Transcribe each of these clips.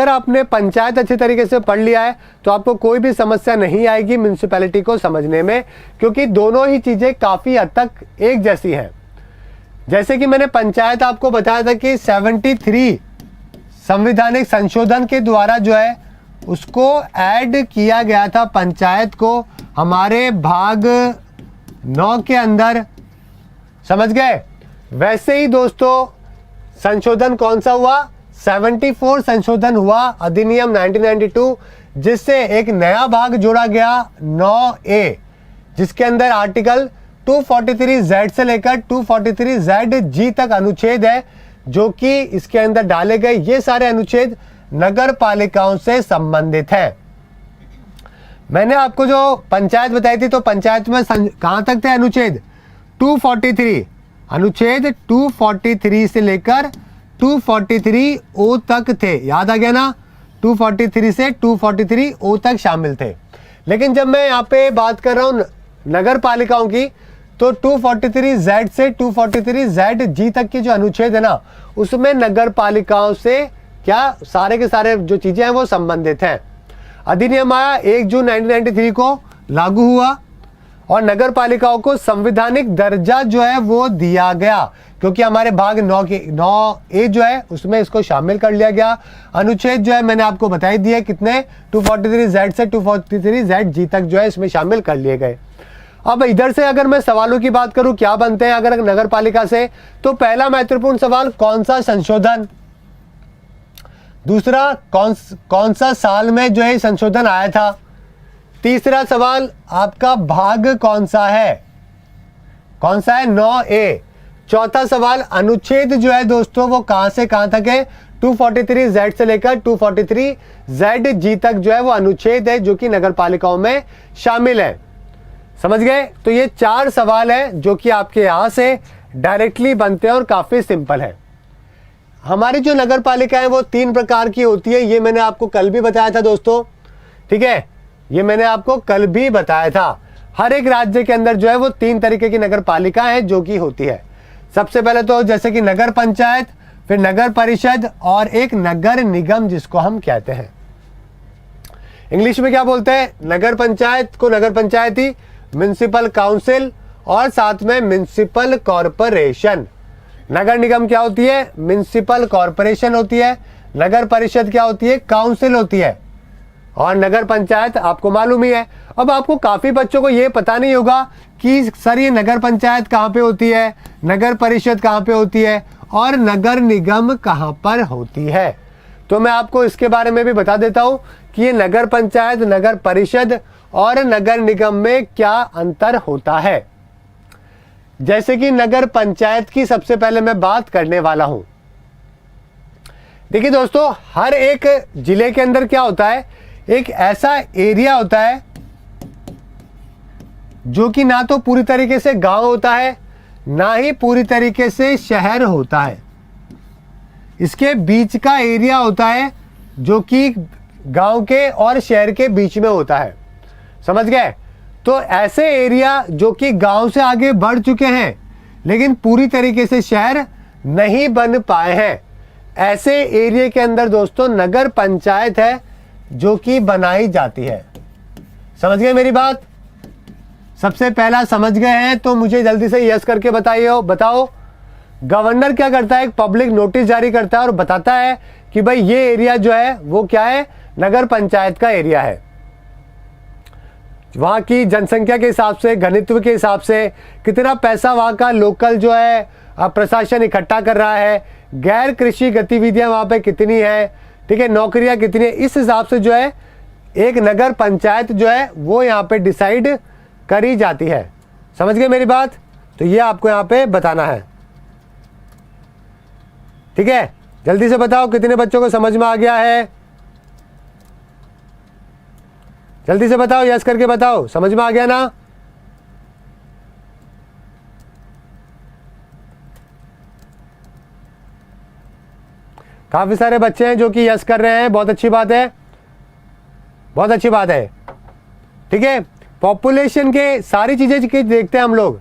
अगर आपने पंचायत अच्छे तरीके से पढ़ लिया है तो आपको कोई भी समस्या नहीं आएगी म्युनिसिपैलिटी को समझने में, क्योंकि दोनों ही चीज़ें काफ़ी हद तक एक जैसी हैं। जैसे कि मैंने पंचायत आपको बताया था कि 73 संवैधानिक संशोधन के द्वारा जो है उसको ऐड किया गया था पंचायत को हमारे भाग 9 के अंदर, समझ गए। वैसे ही दोस्तों संशोधन कौन सा हुआ, 74 संशोधन हुआ अधिनियम 1992, जिससे एक नया भाग जोड़ा गया 9A, जिसके अंदर आर्टिकल 243Z से लेकर 243ZG तक अनुच्छेद है, जो कि इसके अंदर डाले गए ये सारे अनुच्छेद नगर पालिकाओं से संबंधित है। मैंने आपको जो पंचायत बताई थी तो पंचायत में कहां तक थे अनुच्छेद 243, अनुच्छेद 243 से लेकर 243O तक थे, याद आ गया ना। 243 से 243O तक शामिल थे। लेकिन जब मैं यहाँ पे बात कर रहा हूँ नगर पालिकाओं की तो 243Z से 243ZG तक की जो अनुच्छेद है ना, उसमें नगर पालिकाओं से क्या सारे के सारे जो चीजें हैं वो संबंधित हैं। अधिनियम आया 1 जून 1993 को लागू हुआ और नगर पालिकाओं को संवैधानिक दर्जा जो है वो दिया गया, क्योंकि हमारे भाग 9A जो है उसमें इसको शामिल कर लिया गया। अनुच्छेद जो है मैंने आपको बताई दिए कितने, 243Z से 243ZG तक जो है इसमें शामिल कर लिए गए। अब इधर से अगर मैं सवालों की बात करूं क्या बनते हैं अगर नगर पालिका से, तो पहला महत्वपूर्ण सवाल कौन सा संशोधन, दूसरा कौन सा साल में जो है संशोधन आया था, तीसरा सवाल आपका भाग कौन सा है 9A, चौथा सवाल अनुच्छेद जो है दोस्तों वो कहां से कहां तक है, 243Z से लेकर 243ZG तक जो है वो अनुच्छेद है जो कि नगर पालिकाओं में शामिल है। समझ गए। तो ये 4 सवाल है जो कि आपके यहां से डायरेक्टली बनते हैं और काफी सिंपल है। हमारी जो नगर पालिका है वो 3 प्रकार की होती है, ये मैंने आपको कल भी बताया था दोस्तों, ठीक है, ये मैंने आपको कल भी बताया था। हर एक राज्य के अंदर जो है वो 3 तरीके की नगर पालिका है जो कि होती है। सबसे पहले तो जैसे कि नगर पंचायत, फिर नगर परिषद और एक नगर निगम जिसको हम कहते हैं। इंग्लिश में क्या बोलते हैं, नगर पंचायत को नगर पंचायती, म्युनिसिपल काउंसिल और साथ में म्युनिसिपल कॉरपोरेशन। नगर निगम क्या होती है, म्युनिसिपल कॉरपोरेशन होती है। नगर परिषद क्या होती है, काउंसिल होती है। और नगर पंचायत आपको मालूम ही है। अब आपको काफी बच्चों को ये पता नहीं होगा कि सर ये नगर पंचायत कहाँ पे होती है, नगर परिषद कहाँ पे होती है और नगर निगम कहाँ पर होती है। तो मैं आपको इसके बारे में भी बता देता हूँ कि ये नगर पंचायत, नगर परिषद और नगर निगम में क्या अंतर होता है। जैसे कि नगर पंचायत की सबसे पहले मैं बात करने वाला हूं। देखिए दोस्तों, हर एक जिले के अंदर क्या होता है, एक ऐसा एरिया होता है जो कि ना तो पूरी तरीके से गांव होता है ना ही पूरी तरीके से शहर होता है। इसके बीच का एरिया होता है जो कि गांव के और शहर के बीच में होता है। समझ गए। तो ऐसे एरिया जो कि गांव से आगे बढ़ चुके हैं लेकिन पूरी तरीके से शहर नहीं बन पाए हैं, ऐसे एरिया के अंदर दोस्तों नगर पंचायत है जो कि बनाई जाती है। समझ गए मेरी बात। सबसे पहला समझ गए हैं तो मुझे जल्दी से यस करके बताओ गवर्नर क्या करता है, एक पब्लिक नोटिस जारी करता है और बताता है कि भाई ये एरिया जो है वो क्या है, नगर पंचायत का एरिया है। वहां की जनसंख्या के हिसाब से, घनत्व के हिसाब से, कितना पैसा वहां का लोकल जो है प्रशासन इकट्ठा कर रहा है, गैर कृषि गतिविधियां वहां पे कितनी है, ठीक है, नौकरियां कितनी है, इस हिसाब से जो है एक नगर पंचायत जो है वो यहाँ पे डिसाइड करी जाती है। समझ गए मेरी बात। तो ये आपको यहाँ पे बताना है, ठीक है। जल्दी से बताओ कितने बच्चों को समझ में आ गया है, जल्दी से बताओ, यस करके बताओ, समझ में आ गया ना। काफी सारे बच्चे हैं जो कि यस कर रहे हैं, बहुत अच्छी बात है, बहुत अच्छी बात है, ठीक है। पॉपुलेशन के सारी चीजें देखते हैं हम लोग,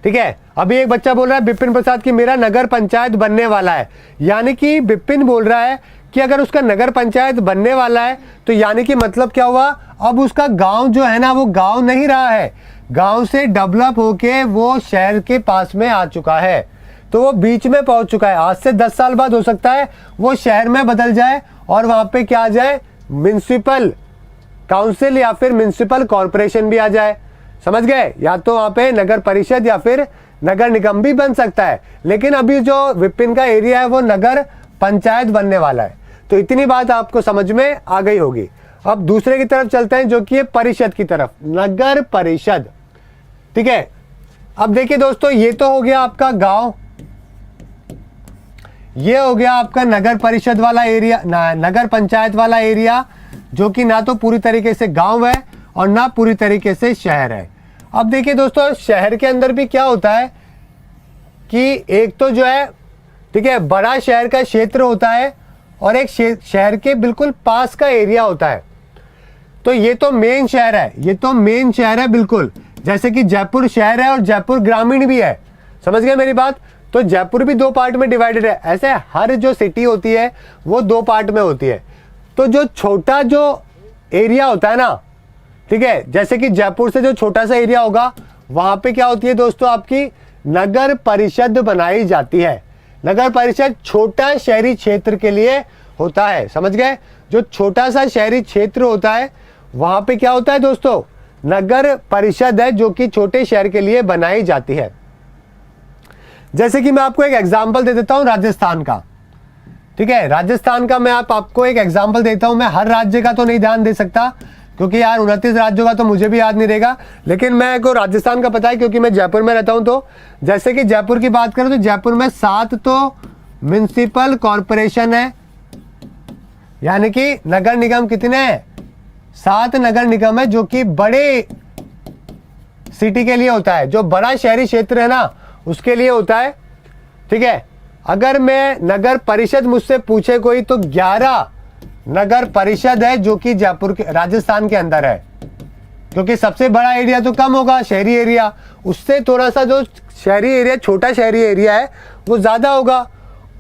ठीक है। अभी एक बच्चा बोल रहा है विपिन प्रसाद की मेरा नगर पंचायत बनने वाला है, यानी कि विपिन बोल रहा है कि अगर उसका नगर पंचायत बनने वाला है तो यानी कि मतलब क्या हुआ, अब उसका गांव जो है ना वो गांव नहीं रहा है, गांव से डेवलप होके वो शहर के पास में आ चुका है, तो वो बीच में पहुंच चुका है। आज से 10 साल बाद हो सकता है वो शहर में बदल जाए और वहां पे क्या आ जाए, म्युनिसिपल काउंसिल या फिर म्युनिसिपल कॉरपोरेशन भी आ जाए, समझ गए। या तो वहां पे नगर परिषद या फिर नगर निगम भी बन सकता है, लेकिन अभी जो विपिन का एरिया है वो नगर पंचायत बनने वाला है। तो इतनी बात आपको समझ में आ गई होगी। अब दूसरे की तरफ चलते हैं जो कि है परिषद की तरफ, नगर परिषद। ठीक है, अब देखिए दोस्तों, ये तो हो गया आपका गांव, ये हो गया आपका नगर परिषद वाला एरिया, नगर पंचायत वाला एरिया, जो कि ना तो पूरी तरीके से गांव है और ना पूरी तरीके से शहर है। अब देखिए दोस्तों, शहर के अंदर भी क्या होता है कि एक तो जो है, ठीक है, बड़ा शहर का क्षेत्र होता है और एक शहर के बिल्कुल पास का एरिया होता है। तो ये तो मेन शहर है, ये तो मेन शहर है बिल्कुल, जैसे कि जयपुर शहर है और जयपुर ग्रामीण भी है, समझ गए मेरी बात। तो जयपुर भी 2 पार्ट में डिवाइडेड है, ऐसे हर जो सिटी होती है वो 2 पार्ट में होती है। तो जो छोटा जो एरिया होता है ना, ठीक है, जैसे कि जयपुर से जो छोटा सा एरिया होगा वहां पे क्या होती है दोस्तों, आपकी नगर परिषद बनाई जाती है। नगर परिषद छोटा शहरी क्षेत्र के लिए होता है, समझ गए। जो छोटा सा शहरी क्षेत्र होता है वहां पे क्या होता है दोस्तों, नगर परिषद है, जो कि छोटे शहर के लिए बनाई जाती है। जैसे कि मैं आपको एक एग्जांपल दे देता हूं राजस्थान का, ठीक है, राजस्थान का मैं आपको एक एग्जांपल देता हूं। मैं हर राज्य का तो नहीं ध्यान दे सकता क्योंकि यार 29 राज्यों का तो मुझे भी याद नहीं रहेगा, लेकिन मैं को राजस्थान का पता है क्योंकि मैं जयपुर में रहता हूं। तो जैसे कि जयपुर की बात करें तो जयपुर में 7 तो म्युनिसिपल कॉरपोरेशन है, यानी कि नगर निगम कितने हैं, 7 नगर निगम है, जो कि बड़े सिटी के लिए होता है, जो बड़ा शहरी क्षेत्र है ना उसके लिए होता है। ठीक है, अगर मैं नगर परिषद मुझसे पूछे कोई तो 11 नगर परिषद है जो कि जयपुर के राजस्थान के अंदर है, क्योंकि सबसे बड़ा एरिया तो कम होगा शहरी एरिया, उससे थोड़ा सा जो शहरी एरिया छोटा शहरी एरिया है वो ज्यादा होगा।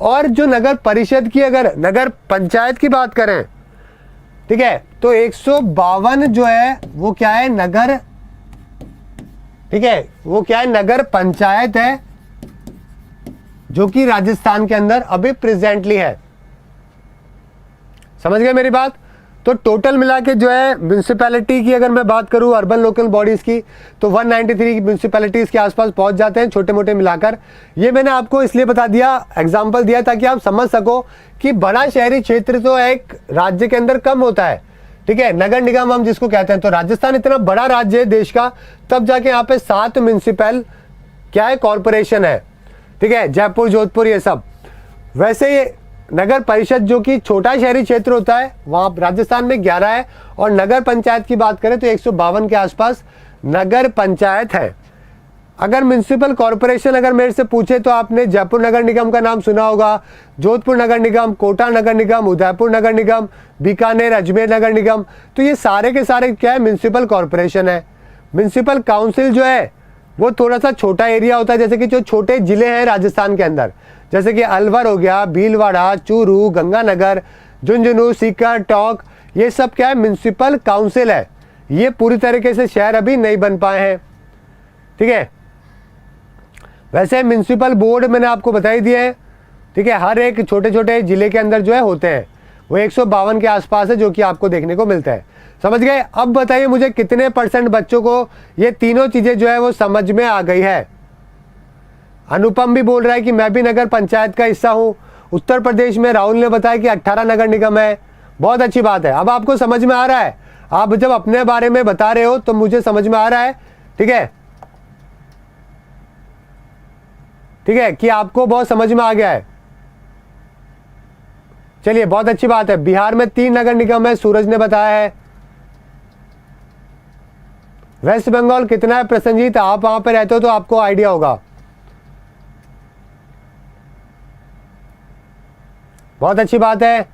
और जो नगर परिषद की अगर नगर पंचायत की बात करें, ठीक है, तो 152 जो है वो क्या है, नगर, ठीक है, वो क्या है, नगर पंचायत है, जो कि राजस्थान के अंदर अभी प्रेजेंटली है, समझ गए मेरी बात। तो टोटल मिला के जो है म्युनिसिपैलिटी की अगर मैं बात करूं अर्बन लोकल बॉडीज की, तो 193 म्युनिसिपैलिटीज के आसपास पहुंच जाते हैं छोटे मोटे मिलाकर। ये मैंने आपको इसलिए बता दिया, एग्जांपल दिया ताकि आप समझ सको कि बड़ा शहरी क्षेत्र तो एक राज्य के अंदर कम होता है, ठीक है, नगर निगम हम जिसको कहते हैं। तो राजस्थान इतना बड़ा राज्य है देश का, तब जाके यहाँ पे 7 म्युनिसिपल क्या है, कॉरपोरेशन है, ठीक है, जयपुर, जोधपुर, ये सब। वैसे ये नगर परिषद जो कि छोटा शहरी क्षेत्र होता है वहां राजस्थान में 11 है, और नगर पंचायत की बात करें तो 152 के आसपास नगर पंचायत है। अगर म्युनिसिपल कॉरपोरेशन अगर मेरे से पूछे तो आपने जयपुर नगर निगम का नाम सुना होगा, जोधपुर नगर निगम, कोटा नगर निगम, उदयपुर नगर निगम, बीकानेर, अजमेर नगर निगम। तो ये सारे के सारे क्या है, म्युनिसिपल कॉरपोरेशन है। म्युनिसिपल काउंसिल जो है वो थोड़ा सा छोटा एरिया होता है, जैसे कि जो छोटे जिले हैं राजस्थान के अंदर, जैसे कि अलवर हो गया, भीलवाड़ा, चूरू, गंगानगर, झुंझुनू, सीकर, टोंक, ये सब क्या है, म्युनिसिपल काउंसिल है। ये पूरी तरीके से शहर अभी नहीं बन पाए हैं, ठीक है। वैसे म्युनिसिपल बोर्ड मैंने आपको बता ही दिया है, ठीक है, हर एक छोटे छोटे जिले के अंदर जो है होते हैं, वो 152 के आसपास है जो कि आपको देखने को मिलता है, समझ गए। अब बताइए मुझे कितने % बच्चों को ये तीनों चीजें जो है वो समझ में आ गई है। अनुपम भी बोल रहा है कि मैं भी नगर पंचायत का हिस्सा हूं। उत्तर प्रदेश में राहुल ने बताया कि 18 नगर निगम है, बहुत अच्छी बात है। अब आपको समझ में आ रहा है, आप जब अपने बारे में बता रहे हो तो मुझे समझ में आ रहा है, ठीक है, ठीक है, कि आपको बहुत समझ में आ गया है। चलिए, बहुत अच्छी बात है। बिहार में 3 नगर निगम है, सूरज ने बताया है। वेस्ट बंगाल कितना है प्रसन्नजीत, आप वहां पे रहते हो तो आपको आइडिया होगा। बहुत अच्छी बात है।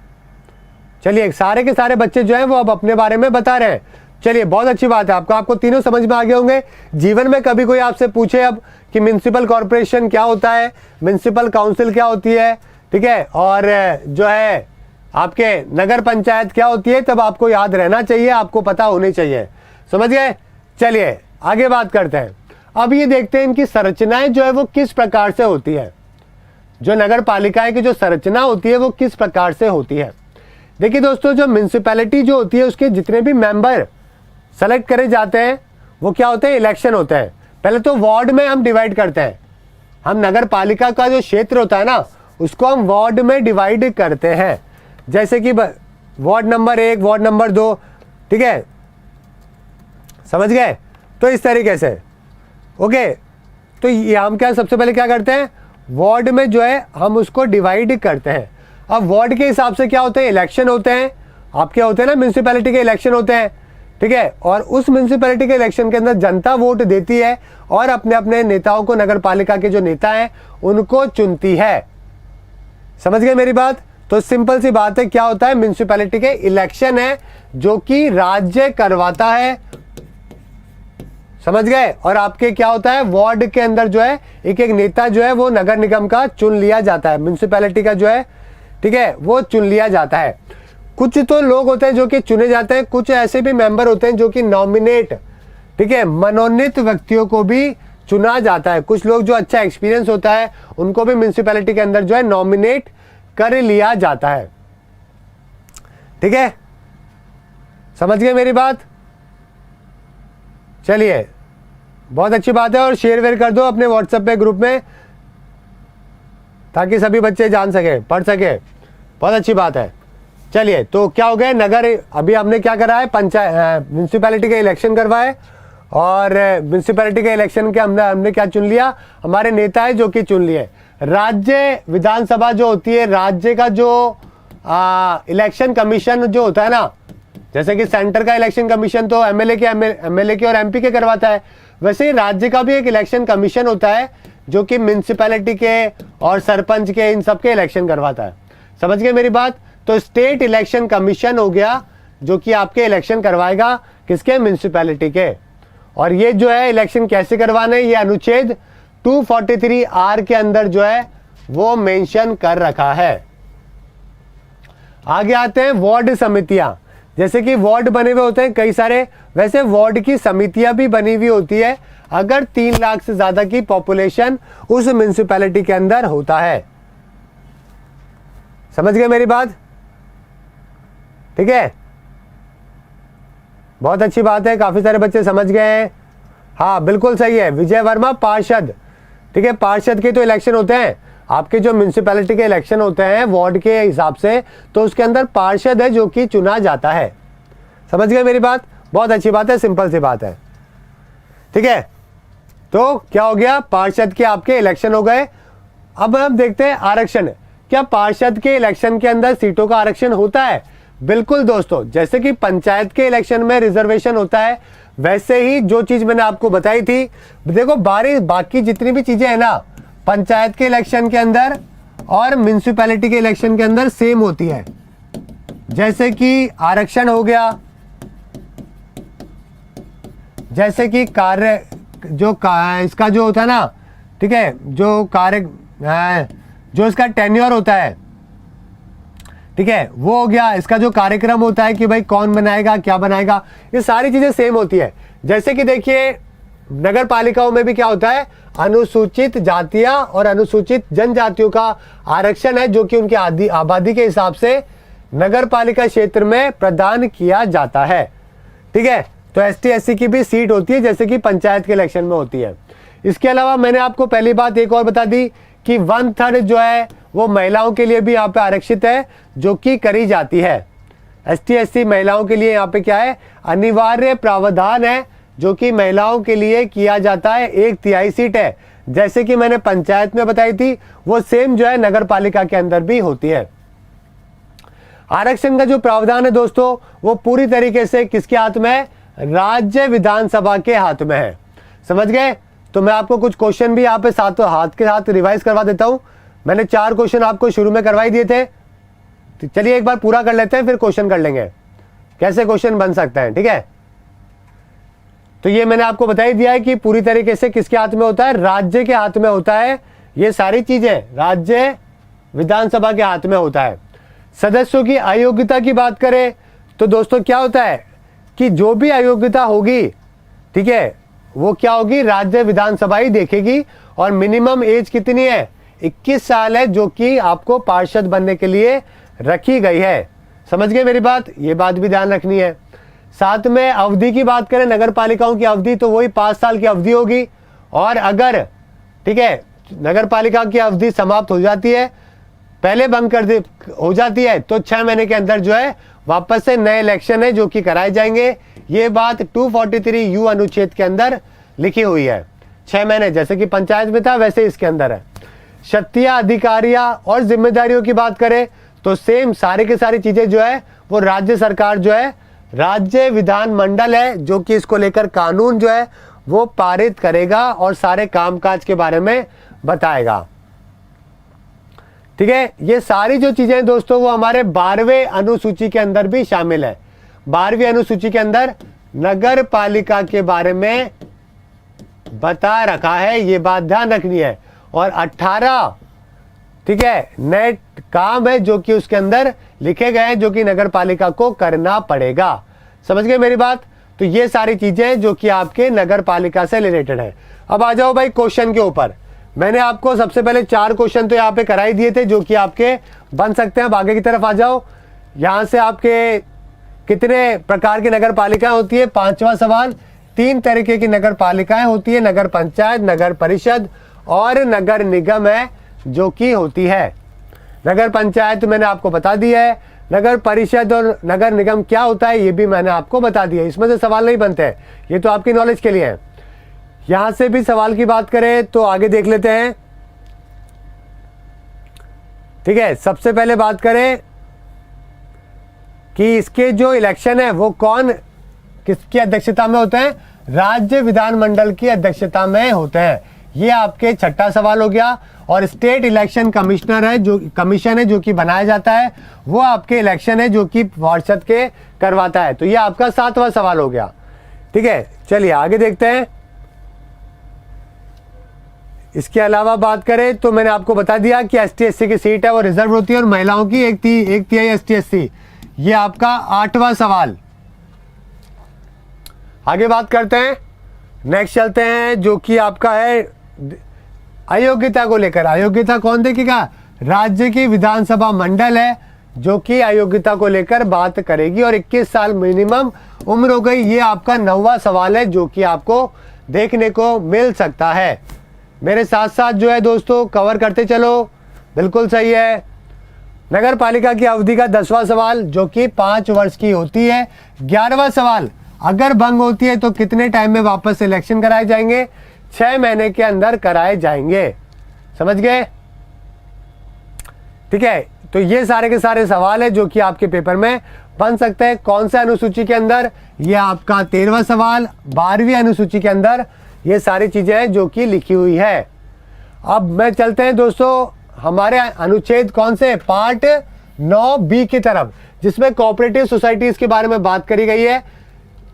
चलिए, सारे के सारे बच्चे जो हैं वो अब अपने बारे में बता रहे हैं। चलिए, बहुत अच्छी बात है, आपको तीनों समझ में आ गए होंगे। जीवन में कभी कोई आपसे पूछे अब कि म्युनिसिपल कॉरपोरेशन क्या होता है, म्युनिसिपल काउंसिल क्या होती है, ठीक है, और जो है आपके नगर पंचायत क्या होती है, तब आपको याद रहना चाहिए, आपको पता होनी चाहिए। समझ गए? चलिए आगे बात करते हैं। अब ये देखते हैं इनकी संरचनाएं जो है वो किस प्रकार से होती है। जो नगर पालिकाएं की जो संरचना होती है वो किस प्रकार से होती है। देखिए दोस्तों, जो म्युनिसिपैलिटी जो होती है उसके जितने भी मेंबर सेलेक्ट करे जाते हैं वो क्या होते हैं, इलेक्शन होते हैं। पहले तो वार्ड में हम डिवाइड करते हैं। हम नगर पालिका का जो क्षेत्र होता है ना उसको हम वार्ड में डिवाइड करते हैं। जैसे कि वार्ड नंबर 1, वार्ड नंबर 2, ठीक है, समझ गए? तो इस तरीके से ओके। तो ये हम क्या सबसे पहले क्या करते हैं, वार्ड में जो है हम उसको डिवाइड करते हैं। अब वार्ड के हिसाब से क्या होते हैं, इलेक्शन होते हैं। आपके होते हैं ना म्युनिसिपैलिटी के इलेक्शन होते हैं, ठीक है। और उस म्युनिसिपैलिटी के इलेक्शन के अंदर जनता वोट देती है और अपने अपने नेताओं को, नगर पालिका के जो नेता हैं उनको चुनती है। समझ गए मेरी बात? तो सिंपल सी बात है, क्या होता है, म्युनिसिपैलिटी के इलेक्शन है जो कि राज्य करवाता है। समझ गए? और आपके क्या होता है, वार्ड के अंदर जो है एक एक नेता जो है वो नगर निगम का चुन लिया जाता है, म्युनिसिपैलिटी का जो है, ठीक है, वो चुन लिया जाता है। कुछ तो लोग होते हैं जो कि चुने जाते हैं, कुछ ऐसे भी मेंबर होते हैं जो कि नॉमिनेट, ठीक है, मनोनीत व्यक्तियों को भी चुना जाता है। कुछ लोग जो अच्छा एक्सपीरियंस होता है उनको भी म्युनिसिपैलिटी के अंदर जो है नॉमिनेट कर लिया जाता है। ठीक है, समझ गए मेरी बात? चलिए, बहुत अच्छी बात है। और शेयर वेयर कर दो अपने व्हाट्सएप पे ग्रुप में ताकि सभी बच्चे जान सके, पढ़ सके। बहुत अच्छी बात है। चलिए, तो क्या हो गया, नगर अभी हमने क्या करा है, पंचायत म्युनिसिपैलिटी के इलेक्शन करवाए और म्युनिसिपैलिटी के इलेक्शन के हमने क्या चुन लिया, हमारे नेता है जो कि चुन लिए। राज्य विधानसभा जो होती है, राज्य का जो इलेक्शन कमीशन जो होता है ना, जैसे कि सेंटर का इलेक्शन कमीशन तो एमएलए के और एमपी के करवाता है, वैसे ही राज्य का भी एक इलेक्शन कमीशन होता है जो कि म्युनिसिपैलिटी के और सरपंच के, इन सब के इलेक्शन करवाता है। समझ गए मेरी बात? तो स्टेट इलेक्शन कमीशन हो गया जो कि आपके इलेक्शन करवाएगा, किसके, म्युनिसिपैलिटी के। और ये जो है इलेक्शन कैसे करवाने, ये अनुच्छेद 243R के अंदर जो है वो मेंशन कर रखा है। आगे आते हैं वार्ड समितियां। जैसे कि वार्ड बने हुए होते हैं कई सारे, वैसे वार्ड की समितियां भी बनी हुई होती है अगर 3 लाख से ज्यादा की पॉपुलेशन उस म्युनिसिपैलिटी के अंदर होता है। समझ गए मेरी बात? ठीक है, बहुत अच्छी बात है, काफी सारे बच्चे समझ गए हैं। हाँ बिल्कुल सही है, विजय वर्मा पार्षद, ठीक है, पार्षद के तो इलेक्शन होते हैं। आपके जो म्युनिसिपैलिटी के इलेक्शन होते हैं वार्ड के हिसाब से, तो उसके अंदर पार्षद है जो कि चुना जाता है। समझ गए मेरी बात? बहुत अच्छी बात है, सिंपल सी बात है। ठीक है, तो क्या हो गया, पार्षद के आपके इलेक्शन हो गए। अब हम देखते हैं आरक्षण। क्या पार्षद के इलेक्शन के अंदर सीटों का आरक्षण होता है? बिल्कुल दोस्तों, जैसे कि पंचायत के इलेक्शन में रिजर्वेशन होता है, वैसे ही जो चीज मैंने आपको बताई थी, देखो बाकी जितनी भी चीजें हैं ना, पंचायत के इलेक्शन के अंदर और म्युनिसिपैलिटी के इलेक्शन के अंदर सेम होती है। जैसे कि आरक्षण हो गया, जैसे कि कार्य इसका जो होता है ना, ठीक है, जो कार्य जो इसका टेन्योर होता है, ठीक है, वो हो गया। इसका जो कार्यक्रम होता है कि भाई कौन बनाएगा, क्या बनाएगा, ये सारी चीजें सेम होती है। जैसे कि देखिए नगर पालिकाओं में भी क्या होता है, अनुसूचित जातियां और अनुसूचित जनजातियों का आरक्षण है जो कि उनकी आबादी के हिसाब से नगर पालिका क्षेत्र में प्रदान किया जाता है। ठीक है, तो एसटी एससी की भी सीट होती है जैसे कि पंचायत के इलेक्शन में होती है। इसके अलावा मैंने आपको पहली बात एक और बता दी कि 1/3 जो है वो महिलाओं के लिए भी यहाँ पे आरक्षित है जो कि करी जाती है। एसटी एससी महिलाओं के लिए यहाँ पे क्या है, अनिवार्य प्रावधान है जो कि महिलाओं के लिए किया जाता है। 1/3 सीट है, जैसे कि मैंने पंचायत में बताई थी, वो सेम जो है नगर पालिका के अंदर भी होती है। आरक्षण का जो प्रावधान है दोस्तों, वो पूरी तरीके से किसके हाथ में है, राज्य विधानसभा के हाथ में है। समझ गए? तो मैं आपको कुछ क्वेश्चन भी यहाँ पे हाथ के साथ रिवाइज करवा देता हूं। मैंने 4 क्वेश्चन आपको शुरू में करवाई दिए थे, तो चलिए एक बार पूरा कर लेते हैं, फिर क्वेश्चन कर लेंगे कैसे क्वेश्चन बन सकते हैं। ठीक है, तो ये मैंने आपको बता ही दिया है कि पूरी तरीके से किसके हाथ में होता है, राज्य के हाथ में होता है। ये सारी चीजें राज्य विधानसभा के हाथ में होता है। सदस्यों की अयोग्यता की बात करें तो दोस्तों क्या होता है कि जो भी अयोग्यता होगी, ठीक है, वो क्या होगी, राज्य विधानसभा ही देखेगी। और मिनिमम एज कितनी है, 21 साल है, जो कि आपको पार्षद बनने के लिए रखी गई है। समझ गए मेरी बात, ये बात भी ध्यान रखनी है। साथ में अवधि की बात करें, नगर पालिकाओं की अवधि तो वही 5 साल की अवधि होगी। और अगर, ठीक है, नगर पालिका की अवधि समाप्त हो जाती है, पहले बंद कर दे हो जाती है, तो 6 महीने के अंदर जो है वापस से नए इलेक्शन है जो कि कराए जाएंगे। ये बात 243U अनुच्छेद के अंदर लिखी हुई है। 6 महीने जैसे कि पंचायत में था वैसे इसके अंदर है। शक्तियां, अधिकारियां और जिम्मेदारियों की बात करें तो सेम सारी की सारी चीजें जो है वो राज्य सरकार जो है, राज्य विधानमंडल है जो कि इसको लेकर कानून जो है वो पारित करेगा और सारे कामकाज के बारे में बताएगा। ठीक है, ये सारी जो चीजें दोस्तों वो हमारे 12वें अनुसूची के अंदर भी शामिल है। 12वीं अनुसूची के अंदर नगर पालिका के बारे में बता रखा है, ये बात ध्यान रखनी है। और 18, ठीक है, नए काम है जो कि उसके अंदर लिखे गए हैं जो कि नगर पालिका को करना पड़ेगा। समझ गए मेरी बात। तो ये सारी चीजें जो कि आपके नगर पालिका से रिलेटेड है। अब आ जाओ भाई क्वेश्चन के ऊपर। मैंने आपको सबसे पहले 4 क्वेश्चन तो यहाँ पे कराई दिए थे जो कि आपके बन सकते हैं। अब आगे की तरफ आ जाओ। यहाँ से आपके कितने प्रकार की नगर पालिकाएं होती है, 5वां सवाल। 3 तरीके की नगर पालिकाएं होती है, नगर पंचायत, नगर परिषद और नगर निगम है जो कि होती है। नगर पंचायत मैंने आपको बता दिया है, नगर परिषद और नगर निगम क्या होता है ये भी मैंने आपको बता दिया। इसमें से सवाल नहीं बनते हैं, ये तो आपकी नॉलेज के लिए है। यहां से भी सवाल की बात करें तो आगे देख लेते हैं। ठीक है, सबसे पहले बात करें कि इसके जो इलेक्शन है वो कौन किसकी अध्यक्षता में होते हैं, राज्य विधानमंडल की अध्यक्षता में होते हैं। ये आपके 6ठा सवाल हो गया। और स्टेट इलेक्शन कमिश्नर है जो कमीशन है जो कि बनाया जाता है, वो आपके इलेक्शन है जो कि पार्षद के करवाता है। तो ये आपका 7वां सवाल हो गया। ठीक है, चलिए आगे देखते हैं। इसके अलावा बात करें तो मैंने आपको बता दिया कि ST/SC की सीट है वो रिजर्व होती है और महिलाओं की 1/3 ST/SC। ये आपका 8वां सवाल। आगे बात करते हैं, नेक्स्ट चलते हैं जो कि आपका है अयोग्यता को लेकर। अयोग्यता कौन देखेगा, राज्य की विधानसभा मंडल है जो कि अयोग्यता को लेकर बात करेगी। और 21 साल मिनिमम उम्र हो गई। ये आपका 9वां सवाल है जो कि आपको देखने को मिल सकता है। मेरे साथ साथ जो है दोस्तों कवर करते चलो, बिल्कुल सही है। नगर पालिका की अवधि का 10वां सवाल जो कि 5 वर्ष की होती है। 11वां सवाल, अगर भंग होती है तो कितने टाइम में वापस इलेक्शन कराए जाएंगे, 6 महीने के अंदर कराए जाएंगे। समझ गए। ठीक है, तो ये सारे के सारे सवाल है जो कि आपके पेपर में बन सकते हैं। कौन सा अनुसूची के अंदर, ये आपका 13वां सवाल। 12वीं अनुसूची के अंदर ये सारी चीजें हैं जो कि लिखी हुई है। अब मैं चलते हैं दोस्तों हमारे अनुच्छेद कौन से, पार्ट 9B की तरफ, जिसमें कोऑपरेटिव सोसाइटीज के बारे में बात करी गई है।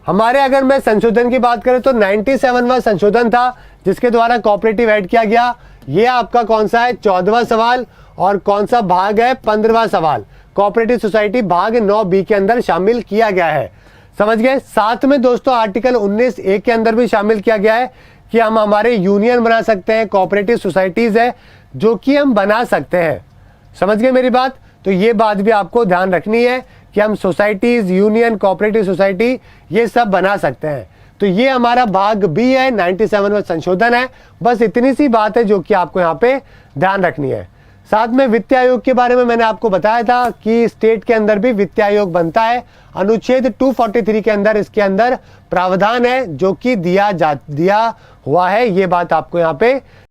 हमारे अगर मैं संशोधन की बात करें तो 97वां संशोधन था जिसके द्वारा कोऑपरेटिव ऐड किया गया। ये आपका कौन सा है, 14वां सवाल। और कौन सा भाग है, 15वां सवाल। कोऑपरेटिव सोसाइटी भाग 9B के अंदर शामिल किया गया है। समझ गए। साथ में दोस्तों आर्टिकल 19A के अंदर भी शामिल किया गया है कि हम हमारे यूनियन बना सकते हैं, कोऑपरेटिव सोसाइटीज है जो कि हम बना सकते हैं। समझ गए मेरी बात। तो ये बात भी आपको ध्यान रखनी है कि हम सोसाइटीज, यूनियन, कोऑपरेटिव सोसाइटी ये सब बना सकते हैं। तो ये हमारा भाग B है, 97वां संशोधन है। बस इतनी सी बात है जो कि आपको यहाँ पे ध्यान रखनी है। साथ में वित्त आयोग के बारे में मैंने आपको बताया था कि स्टेट के अंदर भी वित्त आयोग बनता है। अनुच्छेद 243 के अंदर इसके अंदर प्रावधान है जो कि दिया हुआ है। ये बात आपको यहाँ पे